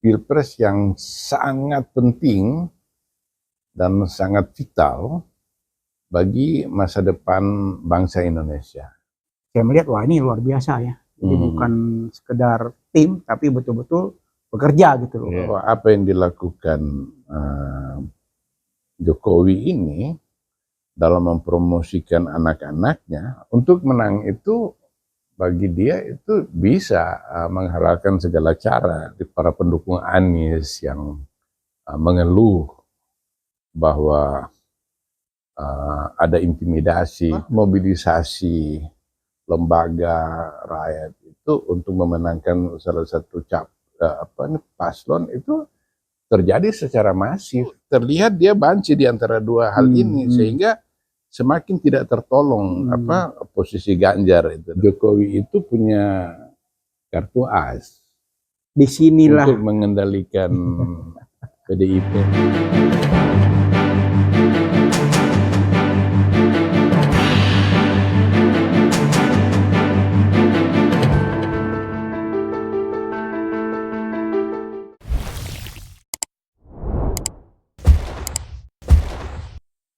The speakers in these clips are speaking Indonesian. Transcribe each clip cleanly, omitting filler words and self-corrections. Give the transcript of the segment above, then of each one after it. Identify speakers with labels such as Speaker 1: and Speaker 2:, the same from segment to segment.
Speaker 1: pilpres yang sangat penting dan sangat vital bagi masa depan bangsa Indonesia.
Speaker 2: Saya melihat, wah ini luar biasa ya. Jadi bukan sekedar tim, tapi betul-betul bekerja gitu loh.
Speaker 1: Ya, apa yang dilakukan Jokowi ini dalam mempromosikan anak-anaknya untuk menang itu, bagi dia itu bisa menghalalkan segala cara. Di para pendukung Anies yang mengeluh bahwa ada intimidasi, mobilisasi lembaga rakyat itu untuk memenangkan salah satu paslon itu terjadi secara masif. Terlihat dia banci di antara dua hal ini, sehingga semakin tidak tertolong posisi Ganjar itu. Jokowi itu punya kartu as.
Speaker 2: Disinilah
Speaker 1: untuk mengendalikan PDIP.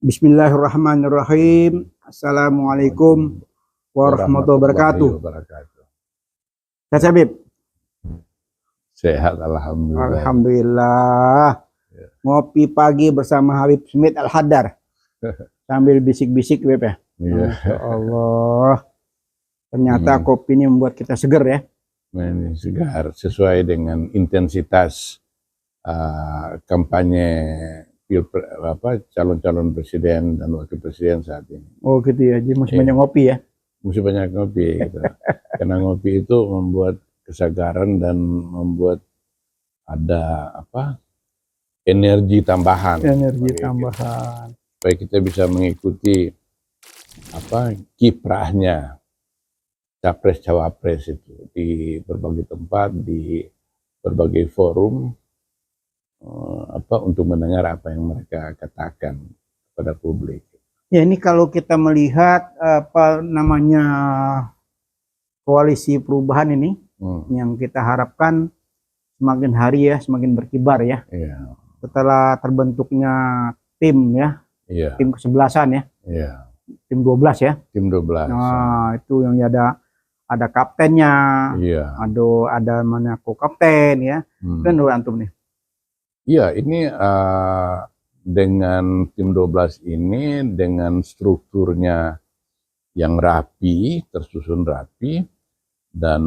Speaker 2: Bismillahirrahmanirrahim. Assalamualaikum warahmatullahi wabarakatuh. Mas Habib,
Speaker 1: Sehat, alhamdulillah.
Speaker 2: alhamdulillah.
Speaker 1: Ya.
Speaker 2: Ngopi pagi bersama Habib Smith Al-Haddar sambil bisik-bisik Habib ya.
Speaker 1: Iya.
Speaker 2: Masya Allah. Ternyata kopi ini membuat kita seger ya.
Speaker 1: Ini segar, sesuai dengan intensitas kampanye calon-calon presiden dan wakil presiden saat ini.
Speaker 2: Oh gitu ya, jadi masih banyak ngopi ya.
Speaker 1: Mesti banyak ngopi gitu. Karena ngopi itu membuat kesadaran dan membuat ada energi tambahan.
Speaker 2: Energi tambahan.
Speaker 1: Supaya kita bisa mengikuti kiprahnya capres cawapres itu di berbagai tempat, di berbagai forum, untuk mendengar apa yang mereka katakan kepada publik.
Speaker 2: Ya ini kalau kita melihat koalisi perubahan ini, yang kita harapkan semakin hari ya semakin berkibar ya.
Speaker 1: Iya.
Speaker 2: Setelah terbentuknya tim ya,
Speaker 1: Iya.
Speaker 2: tim kesebelasan ya.
Speaker 1: Iya.
Speaker 2: Tim 12 ya.
Speaker 1: Tim 12.
Speaker 2: Nah, itu yang ada kaptennya.
Speaker 1: Iya.
Speaker 2: Ada mana co-kapten ya. Kan antum nih.
Speaker 1: Iya, ini dengan tim 12 ini dengan strukturnya yang rapi, tersusun rapi dan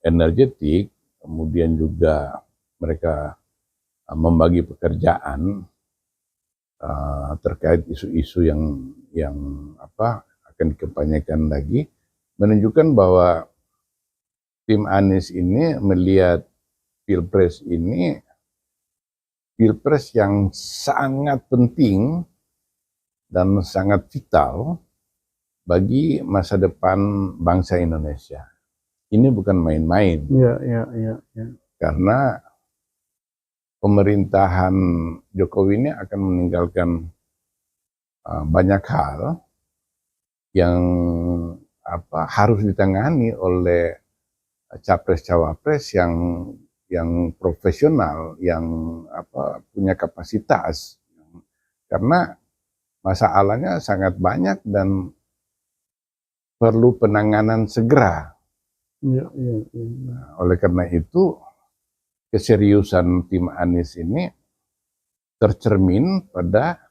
Speaker 1: energetik, kemudian juga mereka membagi pekerjaan terkait isu-isu yang akan dikampanyekan lagi, menunjukkan bahwa tim Anies ini melihat pilpres ini pilpres yang sangat penting dan sangat vital bagi masa depan bangsa Indonesia. Ini bukan main-main.
Speaker 2: Iya.
Speaker 1: Karena pemerintahan Jokowi ini akan meninggalkan banyak hal yang harus ditangani oleh capres-cawapres yang profesional, yang punya kapasitas, karena masalahnya sangat banyak dan perlu penanganan segera.
Speaker 2: Iya.
Speaker 1: Oleh karena itu keseriusan tim Anies ini tercermin pada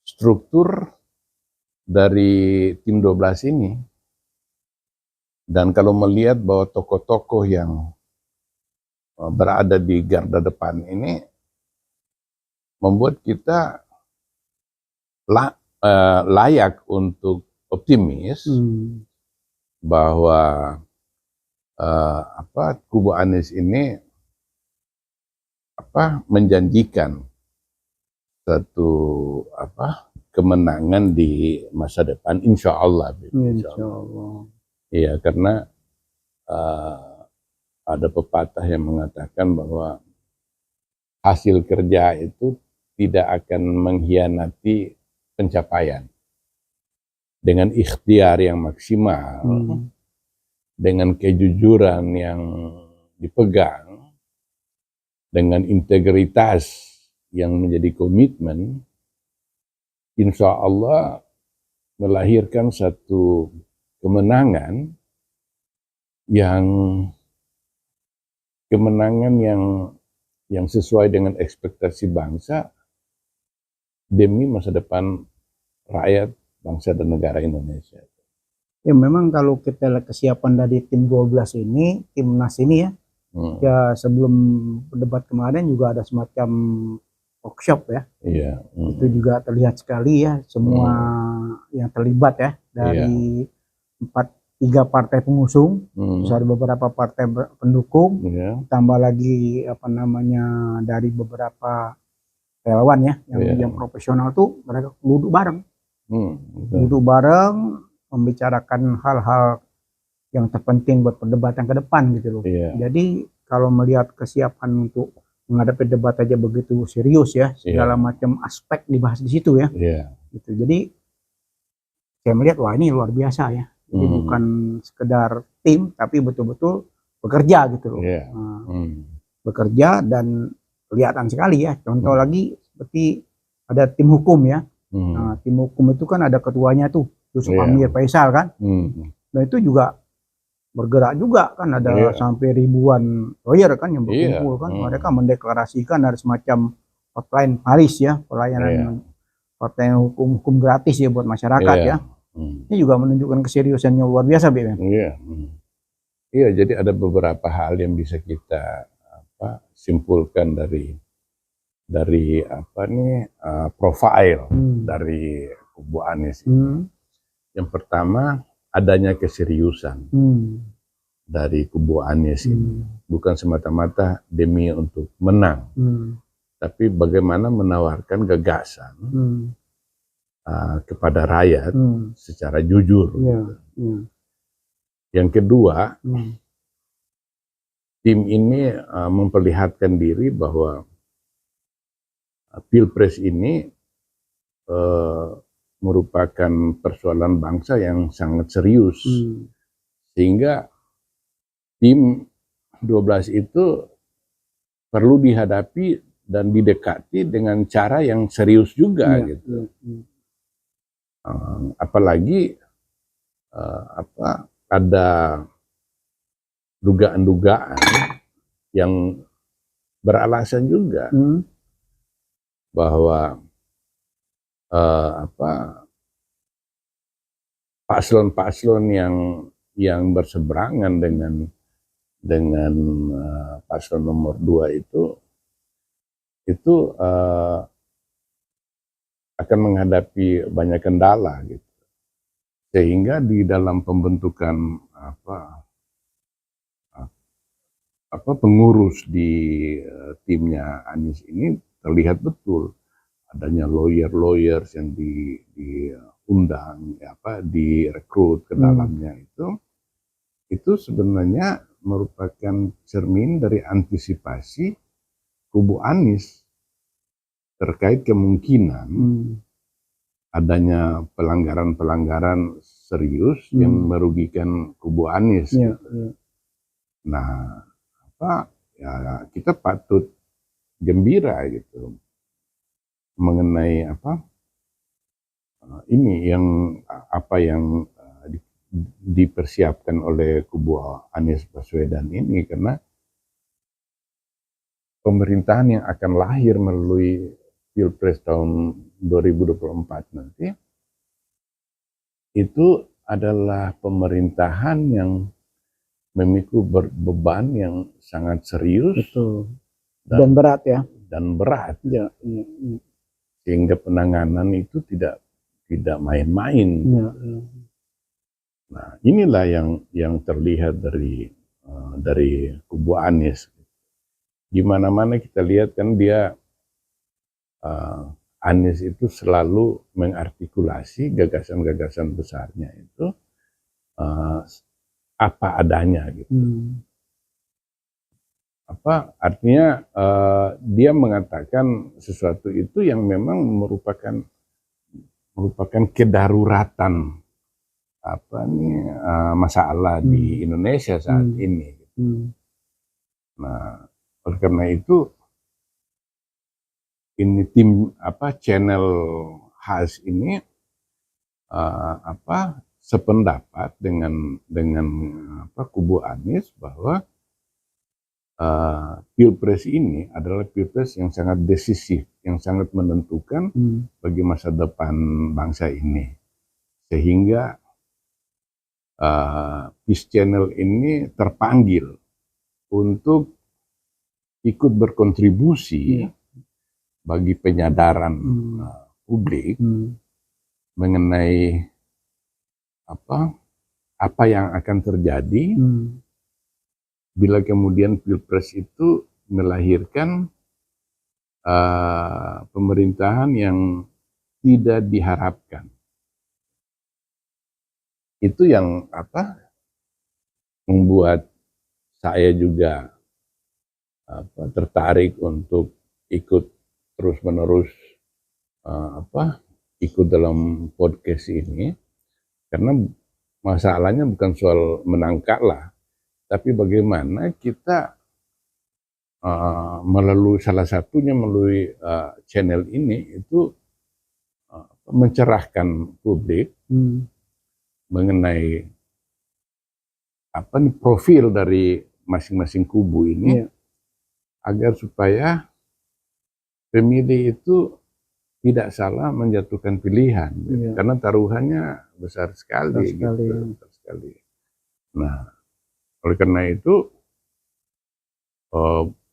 Speaker 1: struktur dari tim 12 ini. Dan kalau melihat bahwa tokoh-tokoh yang berada di garda depan ini membuat kita layak untuk optimis bahwa kubu Anies ini menjanjikan satu kemenangan di masa depan, insya Allah. Iya, karena ada pepatah yang mengatakan bahwa hasil kerja itu tidak akan mengkhianati pencapaian. Dengan ikhtiar yang maksimal, dengan kejujuran yang dipegang, dengan integritas yang menjadi komitmen, insya Allah melahirkan satu kemenangan yang sesuai dengan ekspektasi bangsa demi masa depan rakyat, bangsa dan negara Indonesia.
Speaker 2: Ya memang kalau kita lihat kesiapan dari tim 12 ini, timnas ini ya, ya sebelum debat kemarin juga ada semacam workshop ya.
Speaker 1: Iya.
Speaker 2: Itu juga terlihat sekali ya semua yang terlibat ya dari 3 partai pengusung, terus ada beberapa partai pendukung, tambah lagi dari beberapa relawan ya yang profesional tuh mereka duduk bareng, membicarakan hal-hal yang terpenting buat perdebatan ke depan gitu loh. Jadi kalau melihat kesiapan untuk menghadapi debat aja begitu serius ya, segala macam aspek dibahas di situ ya. Gitu. Jadi saya melihat wah ini luar biasa ya. Jadi bukan sekedar tim tapi betul-betul bekerja gitu loh. Bekerja dan kelihatan sekali ya. Contoh lagi seperti ada tim hukum ya. Nah, tim hukum itu kan ada ketuanya tuh, Yusuf Amir Faisal kan. Dan itu juga bergerak juga kan, ada sampai ribuan lawyer kan yang berkumpul kan. Mereka mendeklarasikan ada semacam hotline Paris ya, pelayanan hukum gratis ya buat masyarakat ya. Ini juga menunjukkan keseriusannya luar biasa, Bim.
Speaker 1: Iya, jadi ada beberapa hal yang bisa kita simpulkan dari profil dari kubu Anies. Yang pertama, adanya keseriusan dari kubu Anies ini. Bukan semata-mata demi untuk menang, tapi bagaimana menawarkan gagasan kepada rakyat secara jujur. Yang kedua, tim ini memperlihatkan diri bahwa Pilpres ini merupakan persoalan bangsa yang sangat serius. Sehingga tim 12 itu perlu dihadapi dan didekati dengan cara yang serius juga gitu. Apalagi ada dugaan-dugaan yang beralasan juga bahwa paslon-paslon yang berseberangan dengan paslon nomor 2 itu akan menghadapi banyak kendala gitu. Sehingga di dalam pembentukan pengurus di timnya Anies ini terlihat betul adanya lawyers yang diundang, direkrut ke dalamnya itu sebenarnya merupakan cermin dari antisipasi kubu Anies terkait kemungkinan adanya pelanggaran-pelanggaran serius yang merugikan kubu Anies. Nah, kita patut gembira gitu mengenai ini yang dipersiapkan oleh kubu Anies Baswedan ini, karena pemerintahan yang akan lahir melalui Pilpres tahun 2024 nanti itu adalah pemerintahan yang memikul beban yang sangat serius.
Speaker 2: Betul. Dan berat ya.
Speaker 1: Dan berat. Sehingga penanganan itu tidak main-main. Nah, inilah yang terlihat dari kubu Anies. Di mana-mana kita lihat kan dia Anies itu selalu mengartikulasi gagasan-gagasan besarnya itu apa adanya gitu. Artinya dia mengatakan sesuatu itu yang memang merupakan kedaruratan masalah di Indonesia saat ini. Nah, oleh karena itu ini tim channel khas ini sependapat dengan kubu Anies bahwa Pilpres ini adalah Pilpres yang sangat decisif, yang sangat menentukan bagi masa depan bangsa ini. Sehingga Peace Channel ini terpanggil untuk ikut berkontribusi bagi penyadaran publik mengenai apa yang akan terjadi bila kemudian Pilpres itu melahirkan pemerintahan yang tidak diharapkan. Itu yang membuat saya juga tertarik untuk ikut terus-menerus ikut dalam podcast ini, karena masalahnya bukan soal menang kalah, tapi bagaimana kita melalui salah satunya melalui channel ini itu mencerahkan publik mengenai profil dari masing-masing kubu ini, agar supaya pemilih itu tidak salah menjatuhkan pilihan, karena taruhannya besar sekali. Besar sekali. Nah, oleh karena itu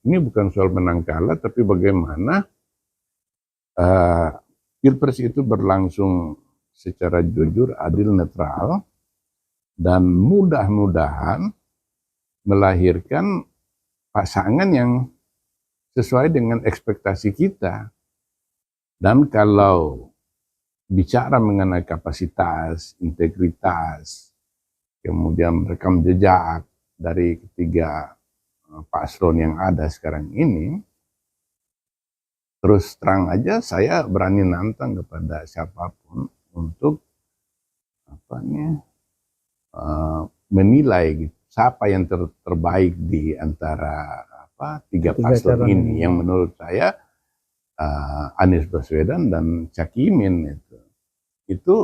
Speaker 1: ini bukan soal menang kalah, tapi bagaimana Pilpres itu berlangsung secara jujur, adil, netral, dan mudah-mudahan melahirkan pasangan yang sesuai dengan ekspektasi kita. Dan kalau bicara mengenai kapasitas, integritas, kemudian rekam jejak dari ketiga paslon yang ada sekarang ini, terus terang aja saya berani nantang kepada siapapun untuk menilai siapa yang terbaik di antara tiga paslon ini, yang menurut saya Anies Baswedan dan Cak Imin itu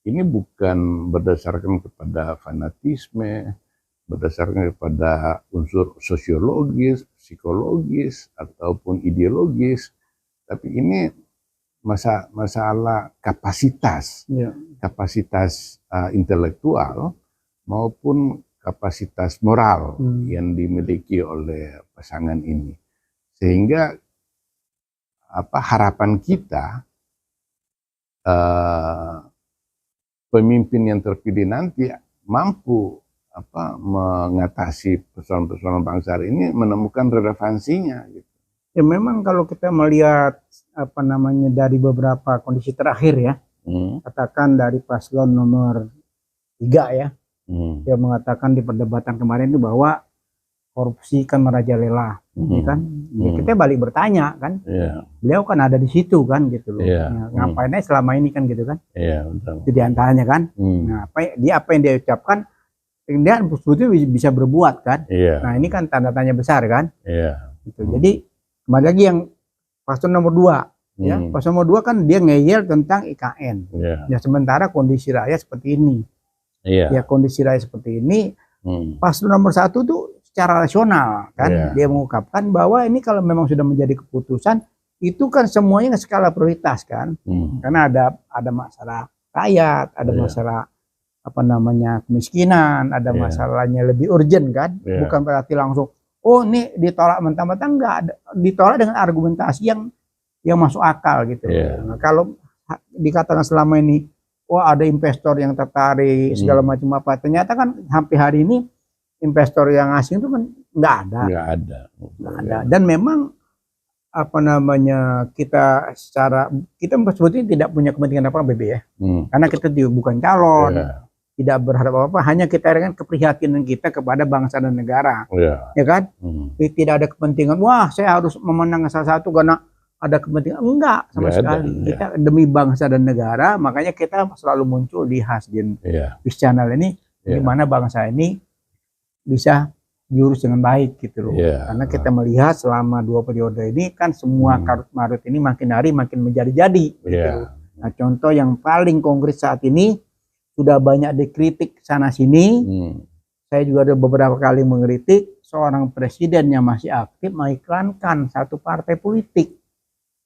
Speaker 1: ini bukan berdasarkan kepada fanatisme, berdasarkan kepada unsur sosiologis, psikologis, ataupun ideologis, tapi ini masalah kapasitas, kapasitas intelektual maupun kapasitas moral yang dimiliki oleh pasangan ini, sehingga harapan kita pemimpin yang terpilih nanti mampu mengatasi persoalan-persoalan bangsa ini, menemukan relevansinya gitu.
Speaker 2: Ya memang kalau kita melihat dari beberapa kondisi terakhir ya, katakan dari paslon nomor 3 ya, dia mengatakan di perdebatan kemarin itu bahwa korupsi kan merajalela, kan? Ya, kita balik bertanya kan, beliau kan ada di situ kan gitu loh, ngapain aja selama ini kan gitu kan, itu diantaranya kan. Nah, apa yang dia ucapkan, dia sebetulnya bisa berbuat kan. Nah ini kan tanda tanya besar kan. Gitu. Jadi kembali lagi yang paslon nomor 2, ya paslon nomor 2 kan dia ngeyel tentang IKN. Ya sementara kondisi rakyat seperti ini, ya kondisi rakyat seperti ini, paslon nomor 1 tuh secara rasional kan, dia mengungkapkan bahwa ini kalau memang sudah menjadi keputusan itu kan semuanya skala prioritas kan, karena ada masalah rakyat, ada masalah kemiskinan, ada masalahnya lebih urgent kan, bukan berarti langsung ini ditolak mentah-mentah, enggak, ditolak dengan argumentasi yang masuk akal gitu. Nah, kalau dikatakan selama ini ada investor yang tertarik segala macam ternyata kan sampai hari ini investor yang asing itu kan nggak ada. Dan memang kita sebetulnya tidak punya kepentingan apa BB ya, karena kita bukan calon, tidak berharap apa, hanya kita dengan keprihatinan kita kepada bangsa dan negara, ya kan? Tidak ada kepentingan, saya harus memenangkan salah satu karena ada kepentingan, enggak sama sekali. Kita demi bangsa dan negara, makanya kita selalu muncul di Hasdin Peace Channel ini, di mana bangsa ini bisa diurus dengan baik gitu loh.
Speaker 1: Yeah.
Speaker 2: Karena kita melihat selama 2 periode ini kan semua karut-marut ini makin hari makin menjadi-jadi gitu loh. Nah, contoh yang paling konkret saat ini sudah banyak dikritik sana sini. Saya juga ada beberapa kali mengkritik seorang presiden yang masih aktif mengiklankan satu partai politik.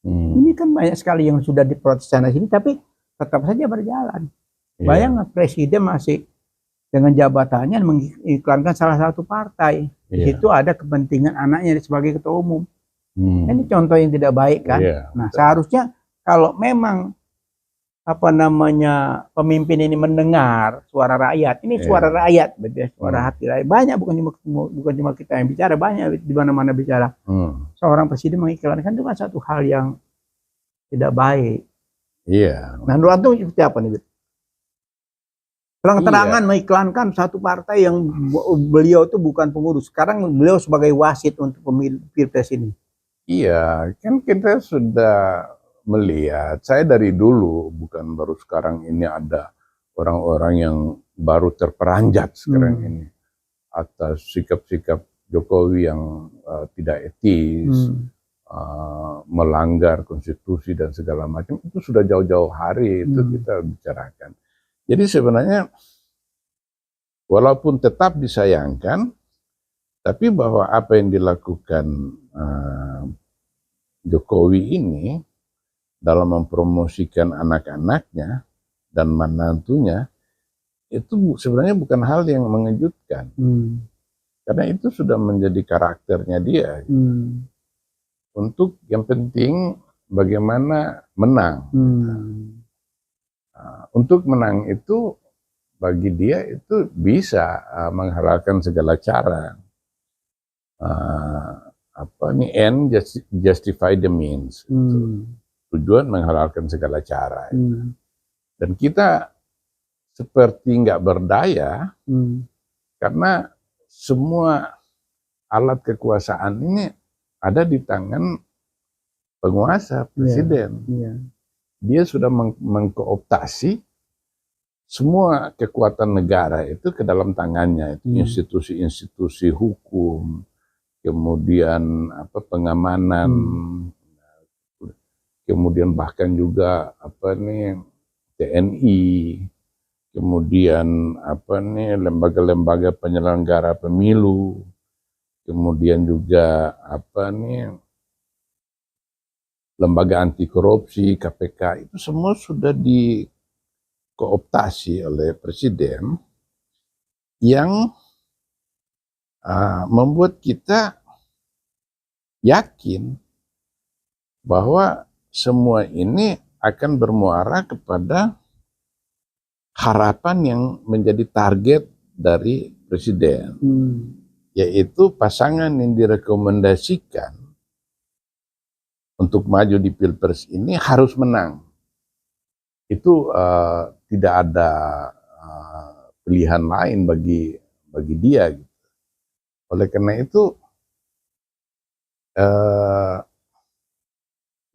Speaker 2: Ini kan banyak sekali yang sudah diprotes sana sini tapi tetap saja berjalan. Bayangkan presiden masih dengan jabatannya mengiklankan salah satu partai. Di situ ada kepentingan anaknya sebagai ketua umum. Ini contoh yang tidak baik kan. Nah, seharusnya kalau memang pemimpin ini mendengar suara rakyat, ini suara rakyat, suara hati rakyat. Banyak, bukan cuma kita yang bicara, banyak di mana-mana bicara. Seorang presiden mengiklankan itu kan satu hal yang tidak baik. Nah, Nurwanto seperti apa nih? Terang-terangan mengiklankan satu partai yang beliau itu bukan pengurus. Sekarang beliau sebagai wasit untuk pilpres ini.
Speaker 1: Iya, kan kita sudah melihat, saya dari dulu, bukan baru sekarang ini ada orang-orang yang baru terperanjat sekarang ini atas sikap-sikap Jokowi yang tidak etis, melanggar konstitusi dan segala macam. Itu sudah jauh-jauh hari itu kita bicarakan. Jadi sebenarnya walaupun tetap disayangkan, tapi bahwa apa yang dilakukan Jokowi ini dalam mempromosikan anak-anaknya dan menantunya itu sebenarnya bukan hal yang mengejutkan. Karena itu sudah menjadi karakternya dia. Untuk yang penting bagaimana menang. Untuk menang itu bagi dia itu bisa menghalalkan segala cara. End justify the means. Tujuan menghalalkan segala cara. Dan kita seperti nggak berdaya karena semua alat kekuasaan ini ada di tangan penguasa, presiden. Dia sudah mengkooptasi semua kekuatan negara itu ke dalam tangannya, itu institusi-institusi hukum, kemudian pengamanan, kemudian bahkan juga TNI, kemudian lembaga-lembaga penyelenggara pemilu, kemudian juga lembaga anti korupsi, KPK, itu semua sudah dikooptasi oleh presiden yang membuat kita yakin bahwa semua ini akan bermuara kepada harapan yang menjadi target dari presiden, yaitu pasangan yang direkomendasikan untuk maju di pilpres ini harus menang. Itu tidak ada pilihan lain bagi dia. Gitu. Oleh karena itu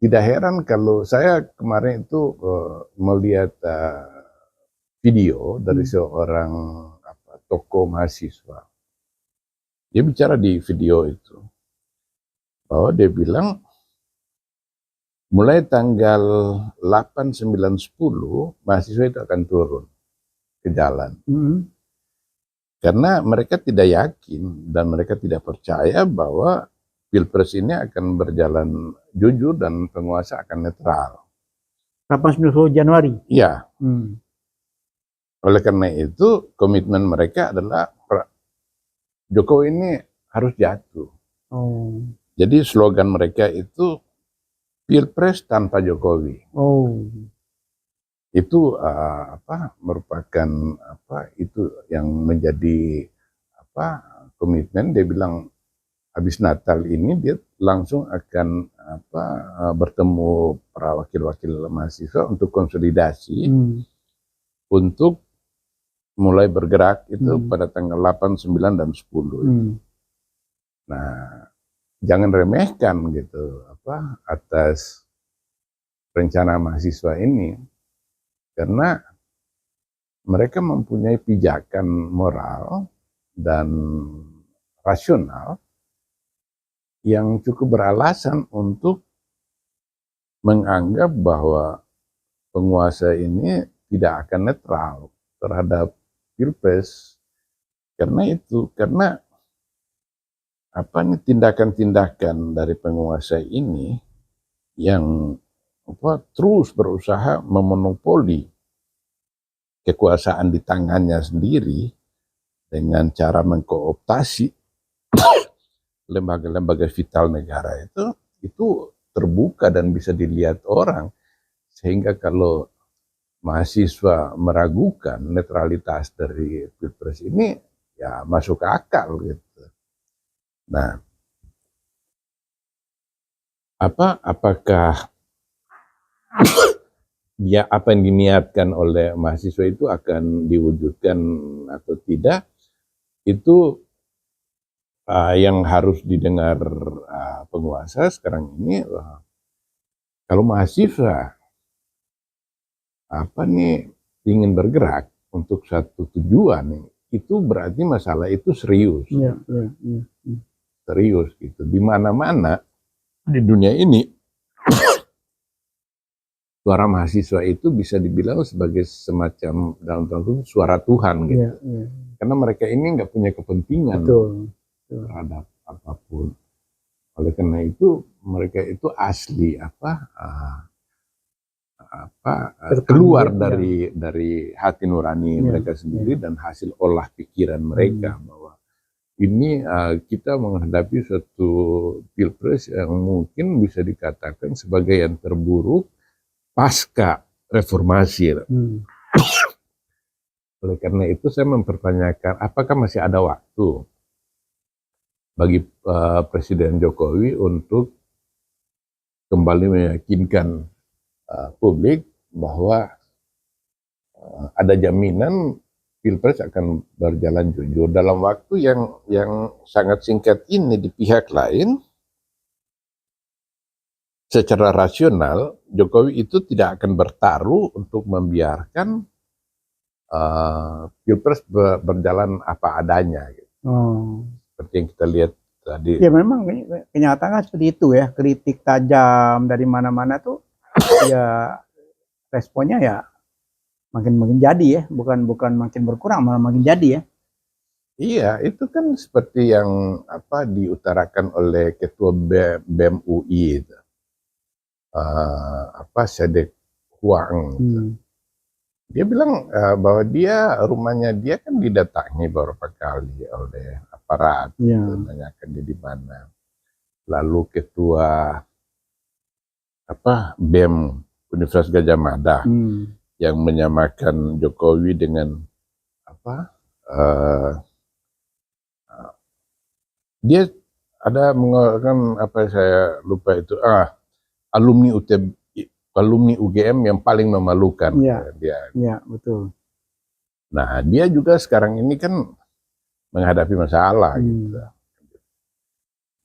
Speaker 1: tidak heran kalau saya kemarin itu melihat video dari seorang tokoh mahasiswa. Dia bicara di video itu bahwa dia bilang mulai tanggal 8, 9, 10 mahasiswa itu akan turun ke jalan. Karena mereka tidak yakin dan mereka tidak percaya bahwa pilpres ini akan berjalan jujur dan penguasa akan netral.
Speaker 2: 8, 9 Januari?
Speaker 1: Iya. Oleh karena itu komitmen mereka adalah Jokowi ini harus jatuh. Jadi slogan mereka itu Pilpres tanpa Jokowi. Itu merupakan itu yang menjadi komitmen. Dia bilang habis Natal ini dia langsung akan bertemu para wakil-wakil mahasiswa untuk konsolidasi untuk mulai bergerak itu pada tanggal 8, 9, dan 10. Nah, jangan remehkan gitu atas rencana mahasiswa ini, karena mereka mempunyai pijakan moral dan rasional yang cukup beralasan untuk menganggap bahwa penguasa ini tidak akan netral terhadap Pilpres. Karena tindakan-tindakan dari penguasa ini yang terus berusaha memonopoli kekuasaan di tangannya sendiri dengan cara mengkooptasi lembaga-lembaga vital negara itu terbuka dan bisa dilihat orang, sehingga kalau mahasiswa meragukan netralitas dari Pilpres ini ya masuk akal gitu. Nah, apakah apa yang diniatkan oleh mahasiswa itu akan diwujudkan atau tidak, itu yang harus didengar penguasa sekarang ini. Kalau mahasiswa ingin bergerak untuk satu tujuan, itu berarti masalah itu serius. Serius gitu. Di mana-mana di dunia ini suara mahasiswa itu bisa dibilang sebagai semacam dalam tanda kutip suara Tuhan gitu. Karena mereka ini nggak punya kepentingan terhadap apapun. Oleh karena itu mereka itu asli keluar dari hati nurani mereka sendiri dan hasil olah pikiran mereka bahwa ini kita menghadapi suatu Pilpres yang mungkin bisa dikatakan sebagai yang terburuk pasca reformasi. Oleh karena itu saya mempertanyakan apakah masih ada waktu bagi Presiden Jokowi untuk kembali meyakinkan publik bahwa ada jaminan Pilpres akan berjalan jujur dalam waktu yang sangat singkat ini. Di pihak lain, secara rasional Jokowi itu tidak akan bertaruh untuk membiarkan Pilpres berjalan apa adanya gitu. Seperti yang kita lihat tadi.
Speaker 2: Ya memang kenyataan seperti itu ya, kritik tajam dari mana-mana tuh ya responnya ya makin jadi ya, bukan makin berkurang, malah makin jadi ya.
Speaker 1: Iya, itu kan seperti yang diutarakan oleh Ketua BEM UI itu. Sedek Huang. Dia bilang bahwa rumahnya dia kan didatangi beberapa kali oleh aparat, menanyakan dia di mana. Lalu ketua BEM Universitas Gadjah Mada yang menyamakan Jokowi dengan dia ada mengatakan saya lupa itu alumni UGM yang paling memalukan.
Speaker 2: Iya, betul.
Speaker 1: Nah, dia juga sekarang ini kan menghadapi masalah gitu.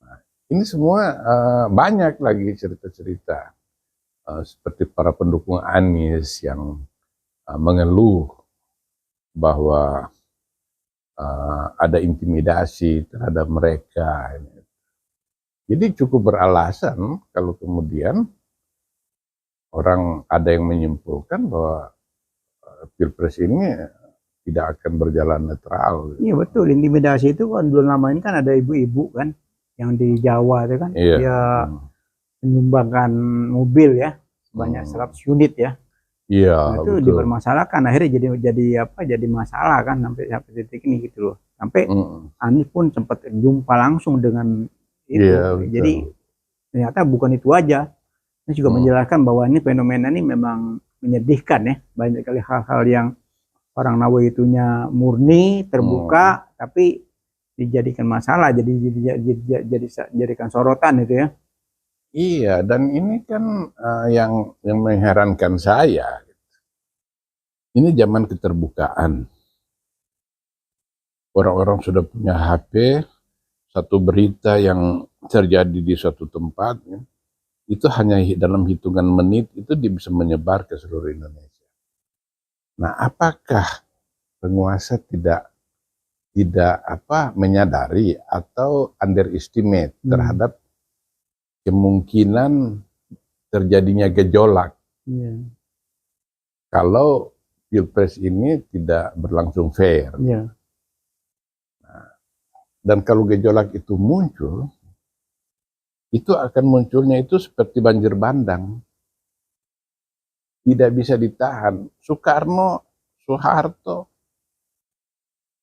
Speaker 1: Nah, ini semua banyak lagi cerita-cerita seperti para pendukung Anies yang mengeluh bahwa ada intimidasi terhadap mereka. Jadi cukup beralasan kalau kemudian orang ada yang menyimpulkan bahwa Pilpres ini tidak akan berjalan netral.
Speaker 2: Iya betul, intimidasi itu kan dulu namanya kan ada ibu-ibu kan yang di Jawa itu kan dia menyumbangkan mobil ya sebanyak 100 unit ya.
Speaker 1: Iya,
Speaker 2: itu dipermasalahkan, akhirnya jadi masalah kan sampai titik ini gitu loh. Sampai Anies pun sempat jumpa langsung dengan itu. Jadi ternyata bukan itu aja. Ini juga menjelaskan bahwa ini fenomena ini memang menyedihkan ya. Banyak kali hal-hal yang orang Nawaitunya murni, terbuka, tapi dijadikan masalah, jadikan sorotan itu ya.
Speaker 1: Iya, dan ini kan yang mengherankan saya. Ini zaman keterbukaan. Orang-orang sudah punya HP, satu berita yang terjadi di suatu tempat, itu hanya dalam hitungan menit itu dia bisa menyebar ke seluruh Indonesia. Nah, apakah penguasa tidak tidak menyadari atau underestimate terhadap kemungkinan terjadinya gejolak kalau Pilpres ini tidak berlangsung fair. Nah, dan kalau gejolak itu muncul, itu akan munculnya itu seperti banjir bandang. Tidak bisa ditahan. Soeharto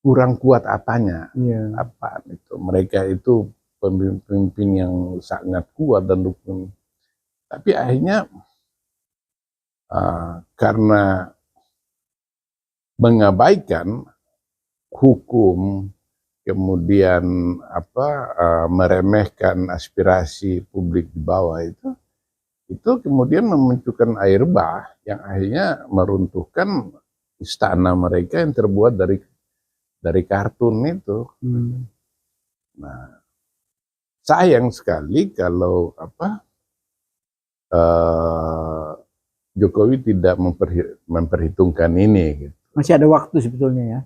Speaker 1: kurang kuat apanya? Apa itu? Mereka itu pemimpin yang sangat kuat dan dukung. Tapi akhirnya karena mengabaikan hukum, kemudian meremehkan aspirasi publik di bawah itu kemudian memunculkan air bah yang akhirnya meruntuhkan istana mereka yang terbuat dari kartun itu. Nah, sayang sekali kalau Jokowi tidak memperhitungkan ini. Gitu.
Speaker 2: Masih ada waktu sebetulnya ya.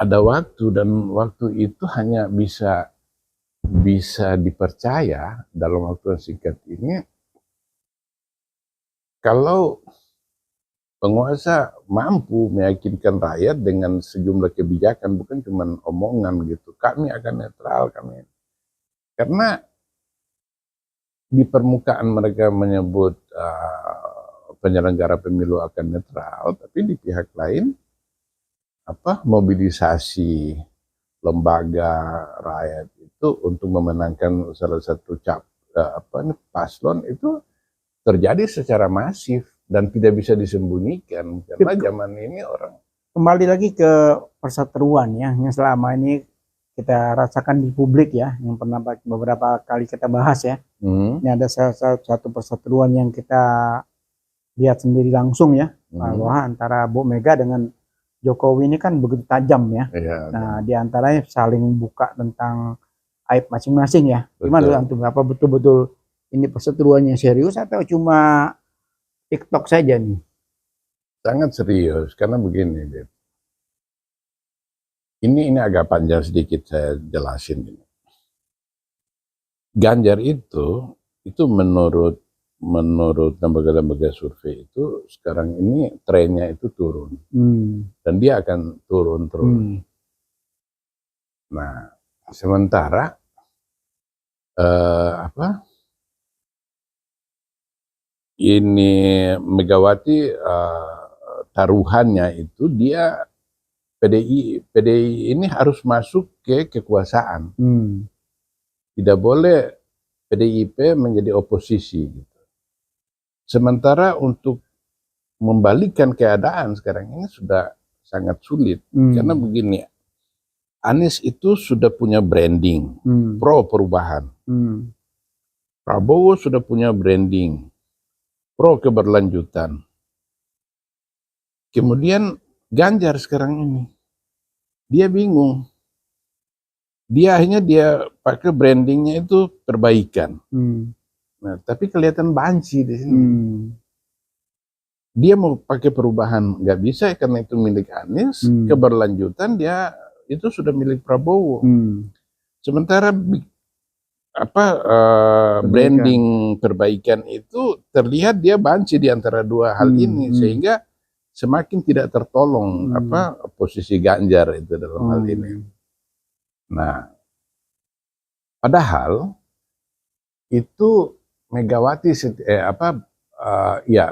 Speaker 1: Ada waktu, dan waktu itu hanya bisa dipercaya dalam waktu yang singkat ini kalau penguasa mampu meyakinkan rakyat dengan sejumlah kebijakan, bukan cuma omongan gitu. Kami akan netral, karena di permukaan mereka menyebut penyelenggara pemilu akan netral, tapi di pihak lain mobilisasi lembaga rakyat itu untuk memenangkan salah satu paslon itu terjadi secara masif dan tidak bisa disembunyikan karena zaman ini orang
Speaker 2: kembali lagi ke perseteruan ya yang selama ini kita rasakan di publik ya, yang pernah beberapa kali kita bahas ya. Ini ada satu perseteruan yang kita lihat sendiri langsung ya, bahwa antara Bu Mega dengan Jokowi ini kan begitu tajam ya. Nah, di antaranya saling buka tentang aib masing-masing ya. Gimana antum? Apa betul-betul ini perseteruannya serius atau cuma TikTok saja nih?
Speaker 1: Sangat serius, karena begini, Beb. Ini agak panjang sedikit saya jelasin ini. Ganjar itu menurut lembaga-lembaga survei itu sekarang ini trennya itu turun. Dan dia akan turun terus. Nah, sementara ini Megawati taruhannya itu dia PDI ini harus masuk ke kekuasaan. Tidak boleh PDIP menjadi oposisi gitu. Sementara untuk membalikkan keadaan sekarang ini sudah sangat sulit. Karena begini, Anies itu sudah punya branding pro perubahan. Prabowo sudah punya branding pro keberlanjutan. Kemudian Ganjar sekarang ini, dia bingung. Akhirnya dia pakai brandingnya itu perbaikan. Nah, tapi kelihatan banci di sini. Dia mau pakai perubahan, nggak bisa karena itu milik Anies. Keberlanjutan dia itu sudah milik Prabowo. Sementara branding perbaikan itu terlihat dia banci di antara dua hal ini, sehingga semakin tidak tertolong posisi Ganjar itu dalam hal ini. Nah, padahal itu Megawati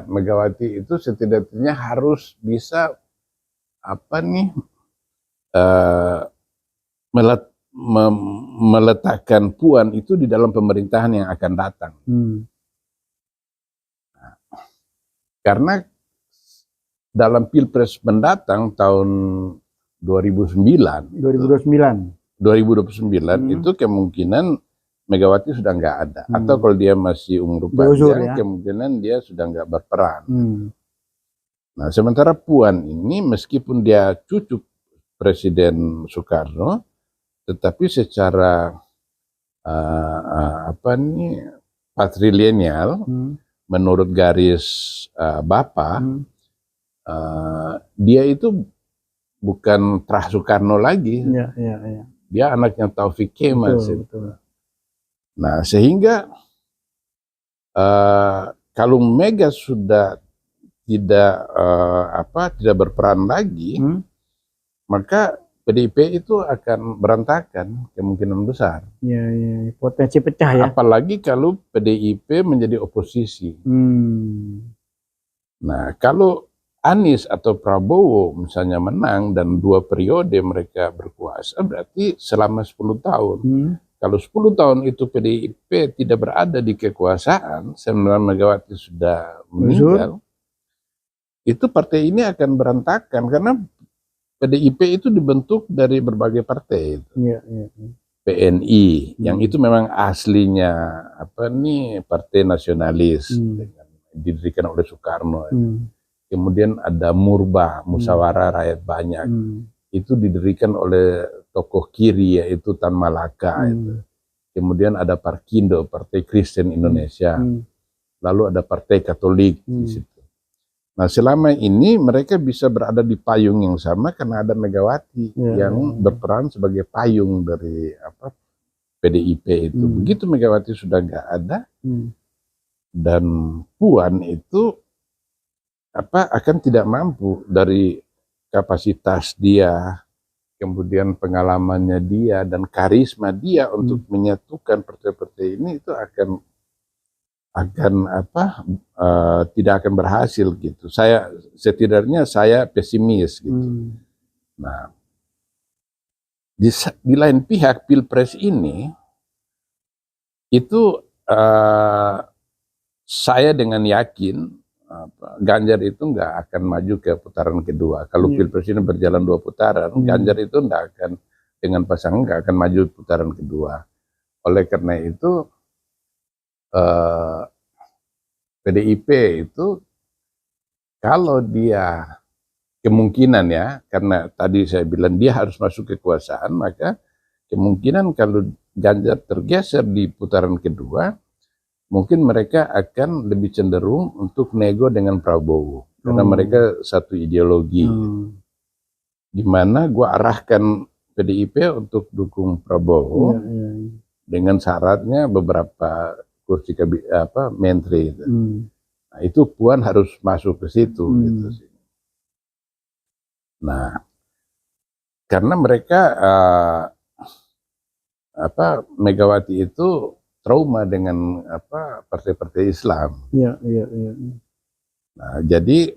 Speaker 1: Megawati itu setidaknya harus bisa meletakkan Puan itu di dalam pemerintahan yang akan datang. Nah, karena dalam Pilpres mendatang tahun 2029 itu kemungkinan Megawati sudah nggak ada, atau kalau dia masih umur panjang kemungkinan dia sudah nggak berperan. Nah, sementara Puan ini meskipun dia cucu Presiden Soekarno, tetapi secara patrilineal menurut garis Bapak, dia itu bukan Trah Soekarno lagi. Dia anaknya Taufik Kemas.
Speaker 2: Betul.
Speaker 1: Nah, sehingga kalau Mega sudah tidak berperan lagi, maka PDIP itu akan berantakan kemungkinan besar.
Speaker 2: Potensi pecah ya.
Speaker 1: Apalagi kalau PDIP menjadi oposisi. Nah, kalau Anies atau Prabowo misalnya menang dan 2 periode mereka berkuasa, berarti selama 10 tahun. Kalau 10 tahun itu PDIP tidak berada di kekuasaan, 9 Megawati sudah meninggal, itu partai ini akan berantakan karena PDIP itu dibentuk dari berbagai partai. PNI, yang itu memang aslinya partai nasionalis, didirikan oleh Soekarno. Kemudian ada Murba, Musyawarah Rakyat Banyak, itu didirikan oleh tokoh kiri yaitu Tan Malaka. Kemudian ada Parkindo, Partai Kristen Indonesia, lalu ada Partai Katolik di situ. Nah, selama ini mereka bisa berada di payung yang sama karena ada Megawati yang berperan sebagai payung dari PDIP itu. Begitu Megawati sudah nggak ada, dan Puan itu akan tidak mampu dari kapasitas dia, kemudian pengalamannya dia dan karisma dia untuk menyatukan partai-partai ini, itu akan tidak akan berhasil gitu. Setidaknya saya pesimis gitu. Nah, di lain pihak Pilpres ini itu saya dengan yakin Ganjar itu nggak akan maju ke putaran kedua. Kalau Pilpres ini berjalan 2 putaran, Ganjar itu nggak akan dengan pasangan nggak akan maju putaran kedua. Oleh karena itu PDIP itu kalau dia kemungkinan ya, karena tadi saya bilang dia harus masuk kekuasaan, maka kemungkinan kalau Ganjar tergeser di putaran kedua, mungkin mereka akan lebih cenderung untuk nego dengan Prabowo. Karena mereka satu ideologi. Di mana gua arahkan PDIP untuk dukung Prabowo dengan syaratnya beberapa kursi menteri. Nah, itu Puan harus masuk ke situ. Gitu sih. Nah, karena mereka Megawati itu trauma dengan partai-partai Islam. Nah, jadi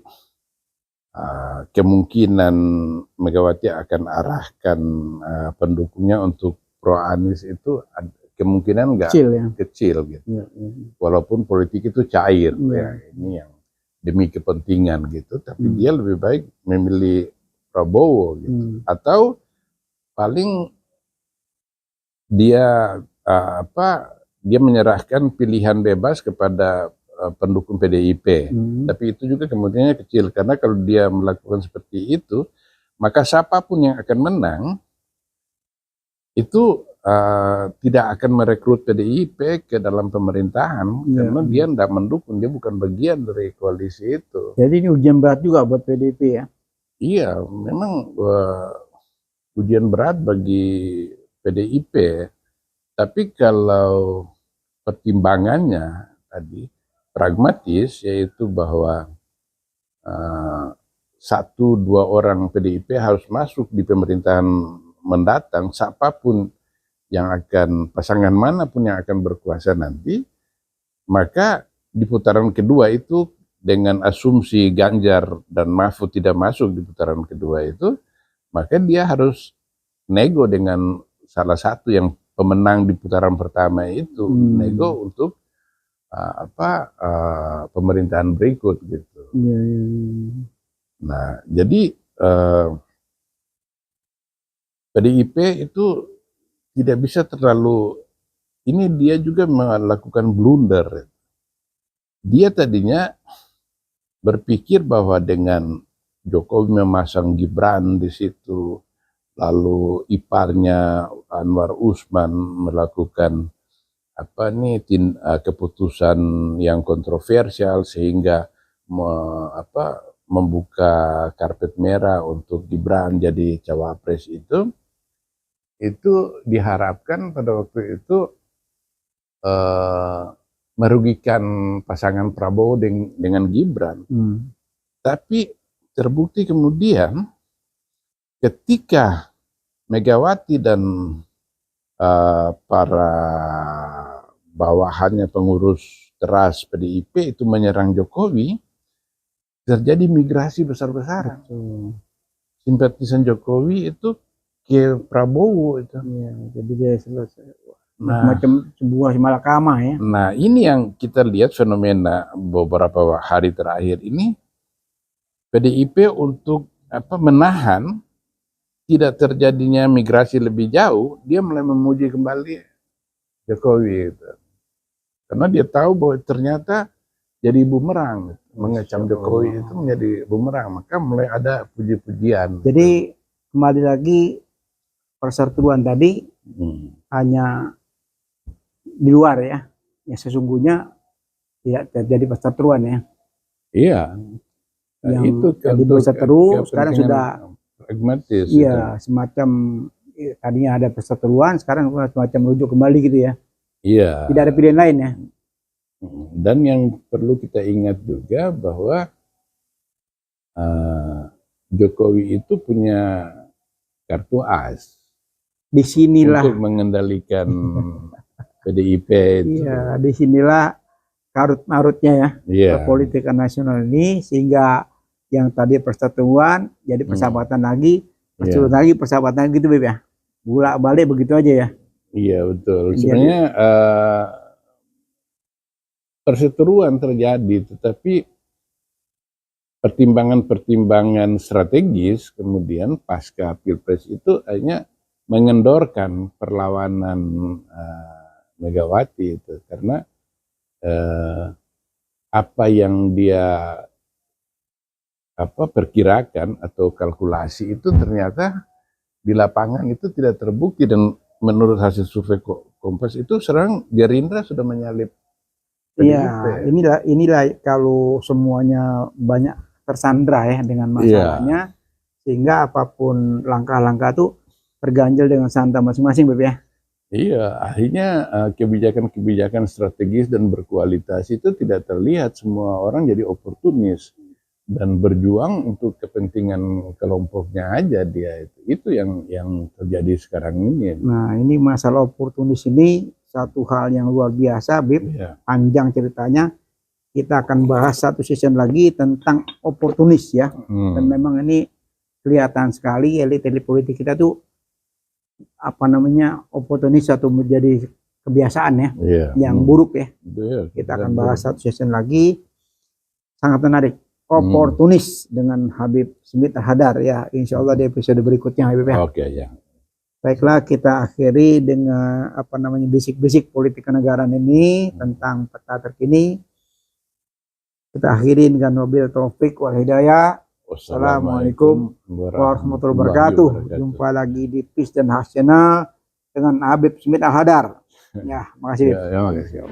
Speaker 1: kemungkinan Megawati akan arahkan pendukungnya untuk pro Anies itu kemungkinan nggak kecil gitu. Walaupun politik itu cair, ya ini yang demi kepentingan gitu. Tapi dia lebih baik memilih Prabowo gitu. Atau paling dia dia menyerahkan pilihan bebas kepada pendukung PDIP. Tapi itu juga kemungkinannya kecil, karena kalau dia melakukan seperti itu, maka siapapun yang akan menang itu tidak akan merekrut PDIP ke dalam pemerintahan, karena dia tidak mendukung, dia bukan bagian dari koalisi itu.
Speaker 2: Jadi ini ujian berat juga buat PDIP ya?
Speaker 1: Iya, memang ujian berat bagi PDIP. Tapi kalau pertimbangannya tadi pragmatis, yaitu bahwa 1-2 orang PDIP harus masuk di pemerintahan mendatang, siapapun yang akan, pasangan manapun yang akan berkuasa nanti, maka di putaran kedua itu dengan asumsi Ganjar dan Mahfud tidak masuk di putaran kedua itu, maka dia harus nego dengan salah satu yang pemenang di putaran pertama itu, nego untuk pemerintahan berikut gitu. Nah, jadi PDIP itu tidak bisa terlalu, ini dia juga melakukan blunder. Dia tadinya berpikir bahwa dengan Jokowi memasang Gibran di situ, lalu iparnya Anwar Usman melakukan keputusan yang kontroversial sehingga membuka karpet merah untuk Gibran jadi cawapres itu diharapkan pada waktu itu merugikan pasangan Prabowo dengan Gibran. Tapi terbukti kemudian ketika Megawati dan para bawahannya pengurus keras PDIP itu menyerang Jokowi, terjadi migrasi besar-besaran. Simpatisan Jokowi itu ke Prabowo itu.
Speaker 2: Ya, jadi dia selesai. Macam sebuah malakama ya.
Speaker 1: Nah, ini yang kita lihat fenomena beberapa hari terakhir ini, PDIP untuk menahan tidak terjadinya migrasi lebih jauh, dia mulai memuji kembali Jokowi itu. Karena dia tahu bahwa ternyata jadi bumerang, mengecam Jokowi itu menjadi bumerang, maka mulai ada puji-pujian.
Speaker 2: Jadi kembali lagi perseteruan tadi hanya di luar ya, sesungguhnya tidak terjadi perseteruan ya.
Speaker 1: Iya.
Speaker 2: Yang itu tadi berseteru sekarang sudah
Speaker 1: pragmatis.
Speaker 2: Iya, semacam tadinya ada perseteruan, sekarang semacam rujuk kembali gitu ya.
Speaker 1: Iya.
Speaker 2: Tidak ada pilihan lain ya.
Speaker 1: Dan yang perlu kita ingat juga bahwa Jokowi itu punya kartu as.
Speaker 2: Disinilah
Speaker 1: untuk mengendalikan PDIP itu.
Speaker 2: Iya, disinilah karut-marutnya ya, politik nasional ini, sehingga yang tadi perseteruan jadi persahabatan lagi, lagi persahabatan gitu Beb ya. Bolak-balik begitu aja ya.
Speaker 1: Iya betul. Sebenarnya perseteruan terjadi, tetapi pertimbangan-pertimbangan strategis kemudian pasca Pilpres itu hanya mengendorkan perlawanan Megawati itu, karena apa yang dia perkirakan atau kalkulasi itu ternyata di lapangan itu tidak terbukti, dan menurut hasil survei Kompas itu serang Gerindra sudah menyalip PDIP.
Speaker 2: Iya, inilah kalau semuanya banyak tersandra ya dengan masalahnya, sehingga apapun langkah-langkah itu terganjal dengan sandra masing-masing Beb ya.
Speaker 1: Iya, akhirnya kebijakan-kebijakan strategis dan berkualitas itu tidak terlihat, semua orang jadi oportunis dan berjuang untuk kepentingan kelompoknya aja dia itu yang terjadi sekarang ini.
Speaker 2: Nah, ini masalah oportunis ini satu hal yang luar biasa Beb. Panjang ceritanya, kita akan bahas satu season lagi tentang oportunis ya. Dan memang ini kelihatan sekali elit-elit politik kita tuh oportunis atau menjadi kebiasaan ya, yang buruk ya. Kita akan bahas satu season lagi, sangat menarik. Oportunis dengan Habib Smith Al-Hadar ya, insya Allah di episode berikutnya Habib ya.
Speaker 1: Oke ya.
Speaker 2: Baiklah, kita akhiri dengan basic-basic politik kenegaraan ini tentang peta terkini. Kita akhiri dengan wabil taufik wal hidayah. Wassalamualaikum warahmatullahi wabarakatuh. Jumpa lagi di Peace dan Has Channel dengan Habib Smith Al-Hadar. Ya, makasih.
Speaker 1: Ya, makasih.